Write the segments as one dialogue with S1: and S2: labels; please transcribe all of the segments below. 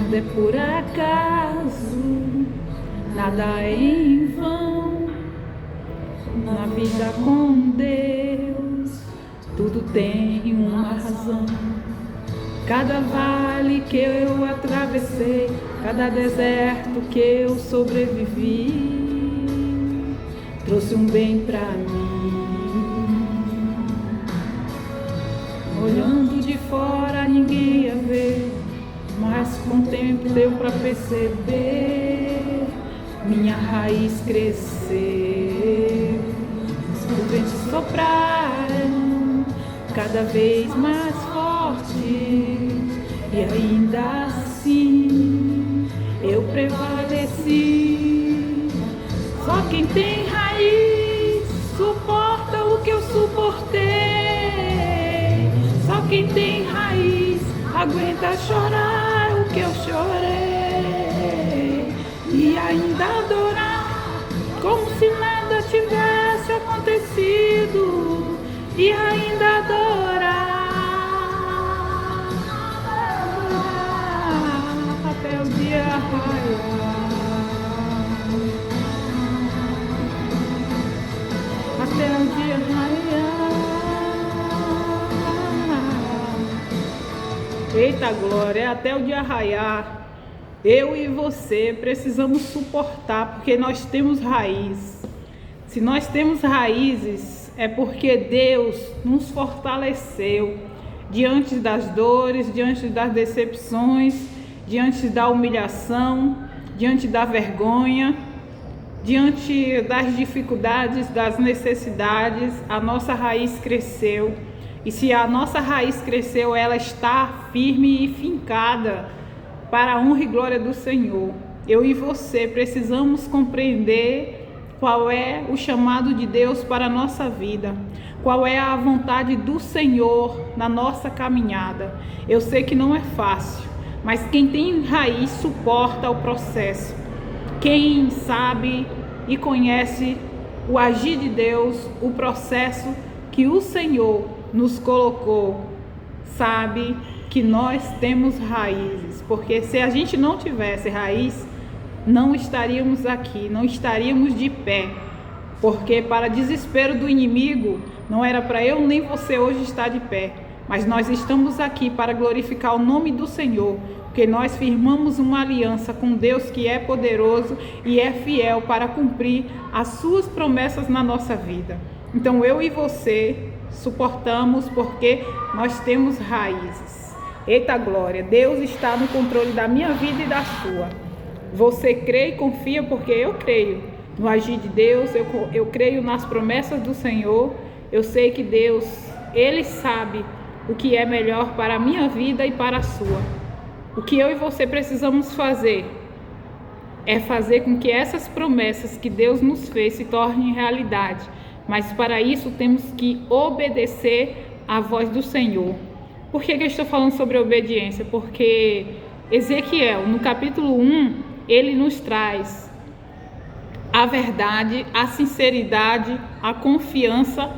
S1: nada é por acaso, nada é em vão. Na vida com Deus, tudo tem uma razão. Cada vale que eu atravessei, cada deserto que eu sobrevivi, trouxe um bem pra mim. Olhando de fora ninguém ia ver, mas com o tempo deu pra perceber minha raiz crescer. O vento soprar cada vez mais forte, e ainda assim eu prevaleci. Só quem tem raiz suporta o que eu suportei. Só quem tem raiz aguenta chorar o que eu chorei, e ainda adorar como se nada tivesse acontecido, e ainda adorar até o dia raiar, até o dia raiar. Eita glória, até o dia raiar. Eu e você precisamos suportar, porque nós temos raiz. Se nós temos raízes, é porque Deus nos fortaleceu diante das dores, diante das decepções, diante da humilhação, diante da vergonha, diante das dificuldades, das necessidades. A nossa raiz cresceu. E se a nossa raiz cresceu, ela está firme e fincada para a honra e glória do Senhor. Eu e você precisamos compreender qual é o chamado de Deus para a nossa vida, qual é a vontade do Senhor na nossa caminhada. Eu sei que não é fácil, mas quem tem raiz suporta o processo. Quem sabe e conhece o agir de Deus, o processo que o Senhor nos colocou, sabe que nós temos raízes, porque se a gente não tivesse raiz, não estaríamos aqui, não estaríamos de pé, porque para desespero do inimigo, não era para eu nem você hoje estar de pé, mas nós estamos aqui para glorificar o nome do Senhor, porque nós firmamos uma aliança com Deus que é poderoso e é fiel para cumprir as suas promessas na nossa vida. Então eu e você suportamos porque nós temos raízes. Eita glória, Deus está no controle da minha vida e da sua. Você crê e confia, porque eu creio no agir de Deus, eu creio nas promessas do Senhor. Eu sei que Deus, Ele sabe o que é melhor para a minha vida e para a sua. O que eu e você precisamos fazer é fazer com que essas promessas que Deus nos fez se tornem realidade. Mas para isso temos que obedecer à voz do Senhor. Por que eu estou falando sobre obediência? Porque Ezequiel, no capítulo 1, ele nos traz a verdade, a sinceridade, a confiança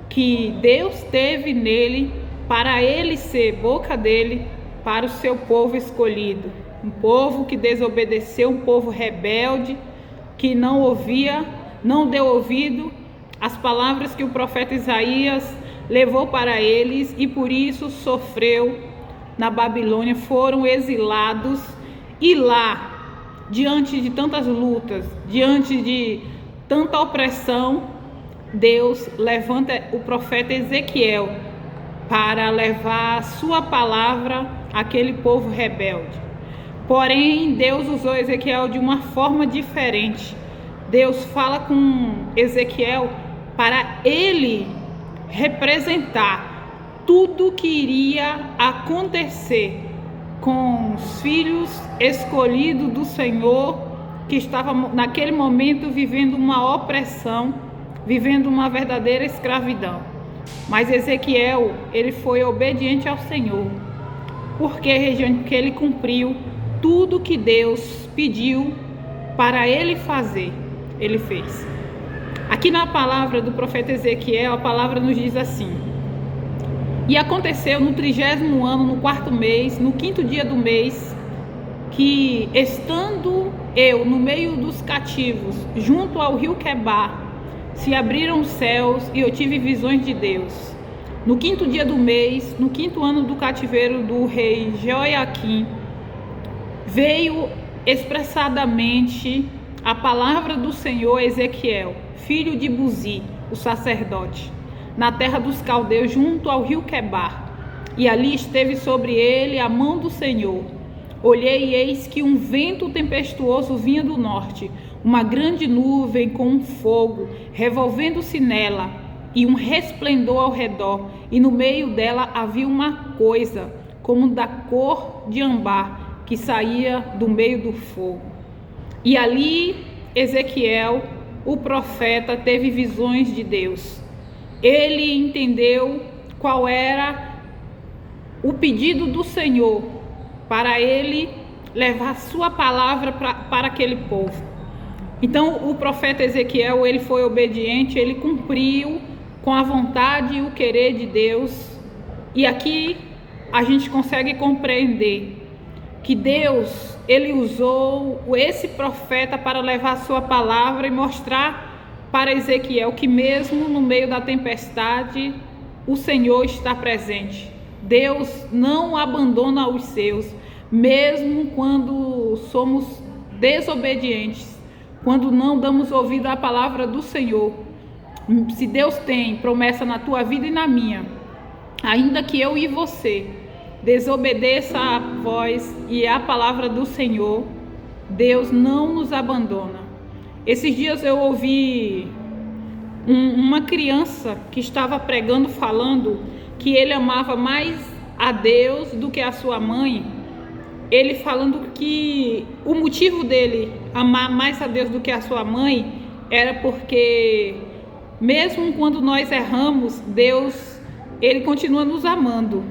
S1: que Deus teve nele para ele ser boca dele para o seu povo escolhido. Um povo que desobedeceu, um povo rebelde, que não ouvia, não deu ouvido às palavras que o profeta Isaías levou para eles, e por isso sofreu na Babilônia, foram exilados. E lá, diante de tantas lutas, diante de tanta opressão, Deus levanta o profeta Ezequiel para levar a sua palavra àquele povo rebelde. Porém, Deus usou Ezequiel de uma forma diferente. Deus fala com Ezequiel para ele representar tudo que iria acontecer com os filhos escolhidos do Senhor, que estavam naquele momento vivendo uma opressão, vivendo uma verdadeira escravidão. Mas Ezequiel, ele foi obediente ao Senhor. Por quê, Regiane? Porque ele cumpriu tudo que Deus pediu para ele fazer, ele fez. Aqui na palavra do profeta Ezequiel, a palavra nos diz assim: e aconteceu no 30º ano, no 4º mês, no 5º dia do mês, que, estando eu no meio dos cativos, junto ao rio Quebar, se abriram os céus e eu tive visões de Deus. No 5º dia do mês, no 5º ano do cativeiro do rei Jeoiaquim, veio expressadamente a palavra do Senhor a Ezequiel, filho de Buzi, o sacerdote, na terra dos caldeus, junto ao rio Quebar. E ali esteve sobre ele a mão do Senhor. Olhei e eis que um vento tempestuoso vinha do norte, uma grande nuvem com um fogo, revolvendo-se nela, e um resplendor ao redor, e no meio dela havia uma coisa, como da cor de ambar, que saía do meio do fogo. E ali Ezequiel, o profeta, teve visões de Deus. Ele entendeu qual era o pedido do Senhor para ele levar sua palavra para aquele povo. Então o profeta Ezequiel, ele foi obediente, ele cumpriu com a vontade e o querer de Deus. E aqui a gente consegue compreender que Deus, ele usou esse profeta para levar sua palavra e mostrar para Ezequiel que mesmo no meio da tempestade, o Senhor está presente. Deus não abandona os seus, mesmo quando somos desobedientes, quando não damos ouvido à palavra do Senhor. Se Deus tem promessa na tua vida e na minha, ainda que eu e você desobedeça a voz e a palavra do Senhor, Deus não nos abandona. Esses dias eu ouvi uma criança que estava pregando, falando que ele amava mais a Deus do que a sua mãe. Ele falando que o motivo dele amar mais a Deus do que a sua mãe era porque mesmo quando nós erramos, Deus, ele continua nos amando.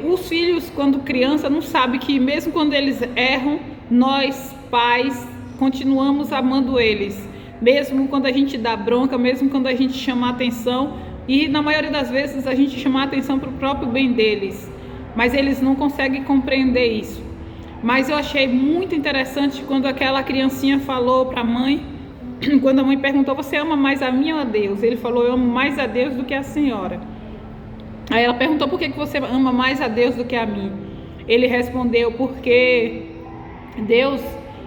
S1: Os filhos, quando criança, não sabem que mesmo quando eles erram, nós, pais, continuamos amando eles. Mesmo quando a gente dá bronca, mesmo quando a gente chama a atenção, e na maioria das vezes a gente chama a atenção para o próprio bem deles. Mas eles não conseguem compreender isso. Mas eu achei muito interessante quando aquela criancinha falou para a mãe, quando a mãe perguntou: você ama mais a mim ou a Deus? Ele falou: eu amo mais a Deus do que a senhora. Aí ela perguntou: por que você ama mais a Deus do que a mim? Ele respondeu: porque Deus,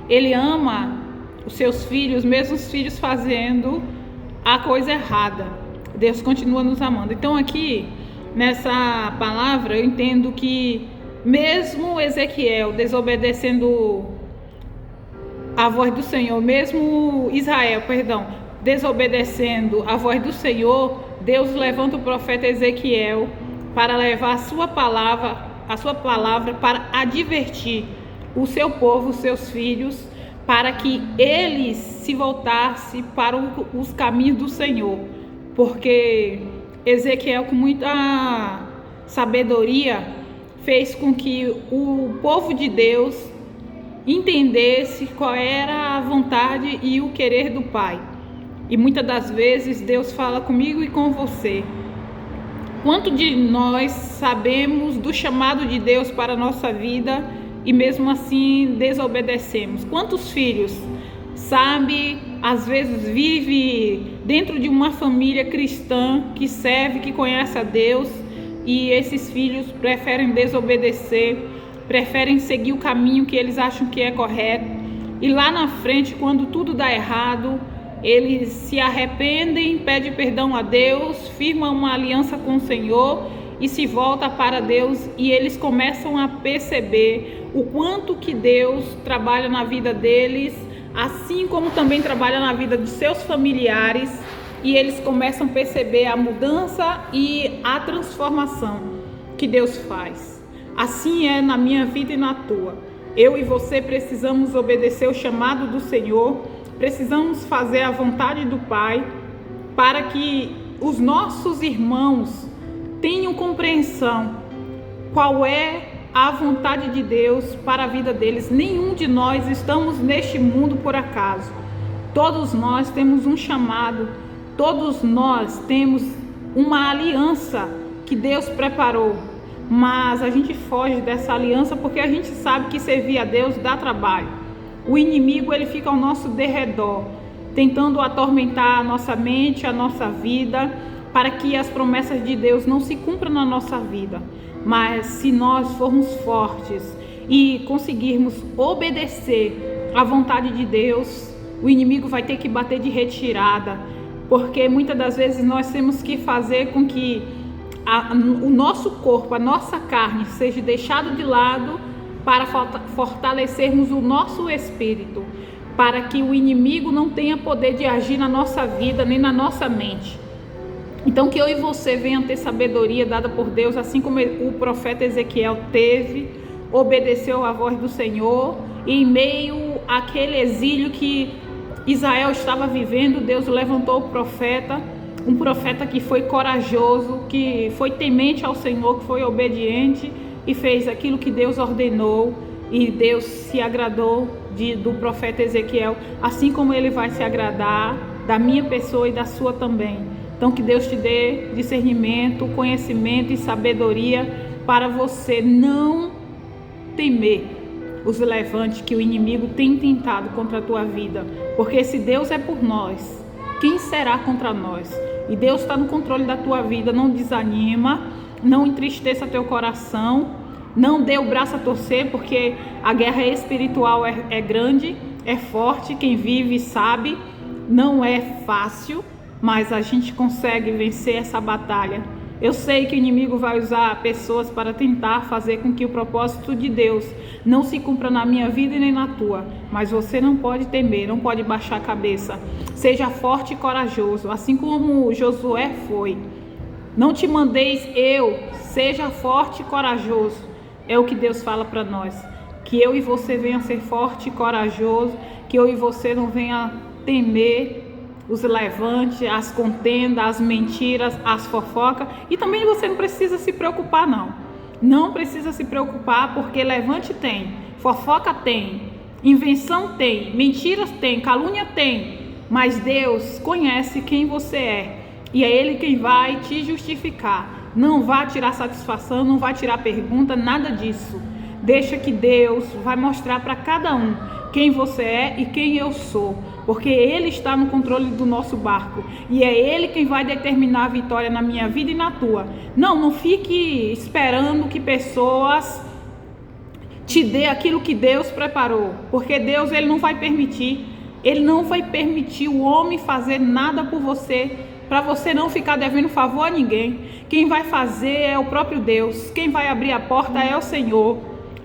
S1: ele ama os seus filhos, mesmo os filhos fazendo a coisa errada. Deus continua nos amando. Então aqui, nessa palavra, eu entendo que mesmo Ezequiel desobedecendo a voz do Senhor, mesmo Israel, desobedecendo a voz do Senhor, Deus levanta o profeta Ezequiel para levar a sua palavra para advertir o seu povo, os seus filhos, para que eles se voltassem para os caminhos do Senhor. Porque Ezequiel, com muita sabedoria, fez com que o povo de Deus entendesse qual era a vontade e o querer do Pai. E muitas das vezes Deus fala comigo e com você. Quanto de nós sabemos do chamado de Deus para a nossa vida e mesmo assim desobedecemos? Quantos filhos sabe, às vezes vive dentro de uma família cristã que serve, que conhece a Deus, e esses filhos preferem desobedecer, preferem seguir o caminho que eles acham que é correto, e lá na frente, quando tudo dá errado, eles se arrependem, pedem perdão a Deus, firmam uma aliança com o Senhor e se voltam para Deus, e eles começam a perceber o quanto que Deus trabalha na vida deles, assim como também trabalha na vida dos seus familiares, e eles começam a perceber a mudança e a transformação que Deus faz. Assim é na minha vida e na tua. Eu e você precisamos obedecer o chamado do Senhor, precisamos fazer a vontade do Pai, para que os nossos irmãos tenham compreensão qual é a vontade de Deus para a vida deles. Nenhum de nós estamos neste mundo por acaso. Todos nós temos um chamado, todos nós temos uma aliança que Deus preparou mas a gente foge dessa aliança porque a gente sabe que servir a Deus dá trabalho. O inimigo, ele fica ao nosso derredor, tentando atormentar a nossa mente, a nossa vida, para que as promessas de Deus não se cumpram na nossa vida. Mas se nós formos fortes e conseguirmos obedecer à vontade de Deus, o inimigo vai ter que bater de retirada, porque muitas das vezes nós temos que fazer com que o nosso corpo, a nossa carne seja deixado de lado para fortalecermos o nosso espírito, para que o inimigo não tenha poder de agir na nossa vida nem na nossa mente. Então que eu e você venham ter sabedoria dada por Deus, assim como o profeta Ezequiel teve, obedeceu à voz do Senhor, e em meio àquele exílio que Israel estava vivendo, Deus levantou o profeta, um profeta que foi corajoso, que foi temente ao Senhor, que foi obediente e fez aquilo que Deus ordenou, e Deus se agradou do profeta Ezequiel, assim como ele vai se agradar da minha pessoa e da sua também. Então que Deus te dê discernimento, conhecimento e sabedoria para você não temer os levantes que o inimigo tem tentado contra a tua vida, porque se Deus é por nós, quem será contra nós? E Deus está no controle da tua vida. Não desanima, não entristeça teu coração, não dê o braço a torcer, porque a guerra espiritual é grande, é forte, quem vive sabe, não é fácil, mas a gente consegue vencer essa batalha. Eu sei que o inimigo vai usar pessoas para tentar fazer com que o propósito de Deus não se cumpra na minha vida e nem na tua, mas você não pode temer, não pode baixar a cabeça. Seja forte e corajoso, assim como Josué foi. Não te mandeis eu, seja forte e corajoso. É o que Deus fala para nós, que eu e você venha ser forte e corajoso, que eu e você não venha temer os levantes, as contendas, as mentiras, as fofocas. E também você não precisa se preocupar, não precisa se preocupar, porque levante tem, fofoca tem, invenção tem, mentiras tem, calúnia tem, mas Deus conhece quem você é, e é Ele quem vai te justificar. Não vai tirar satisfação, não vai tirar pergunta, nada disso. Deixa que Deus vai mostrar para cada um quem você é e quem eu sou, porque Ele está no controle do nosso barco, e é Ele quem vai determinar a vitória na minha vida e na tua. Não fique esperando que pessoas te dê aquilo que Deus preparou, porque Deus, Ele não vai permitir, Ele não vai permitir o homem fazer nada por você, para você não ficar devendo favor a ninguém. Quem vai fazer é o próprio Deus, quem vai abrir a porta é o Senhor,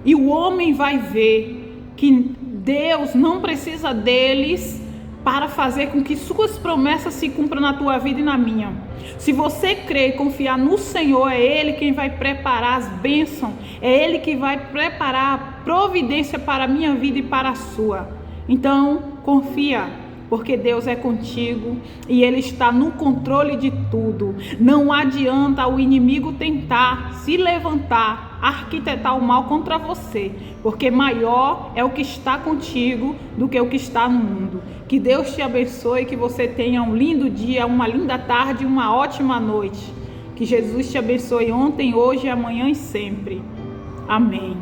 S1: e o homem vai ver que Deus não precisa deles para fazer com que suas promessas se cumpram na tua vida e na minha. Se você crer e confiar no Senhor, é Ele quem vai preparar as bênçãos, é Ele que vai preparar a providência para a minha vida e para a sua. Então, confia, porque Deus é contigo e Ele está no controle de tudo. Não adianta o inimigo tentar se levantar, arquitetar o mal contra você, porque maior é o que está contigo do que o que está no mundo. Que Deus te abençoe, que você tenha um lindo dia, uma linda tarde, uma ótima noite. Que Jesus te abençoe ontem, hoje, amanhã e sempre. Amém.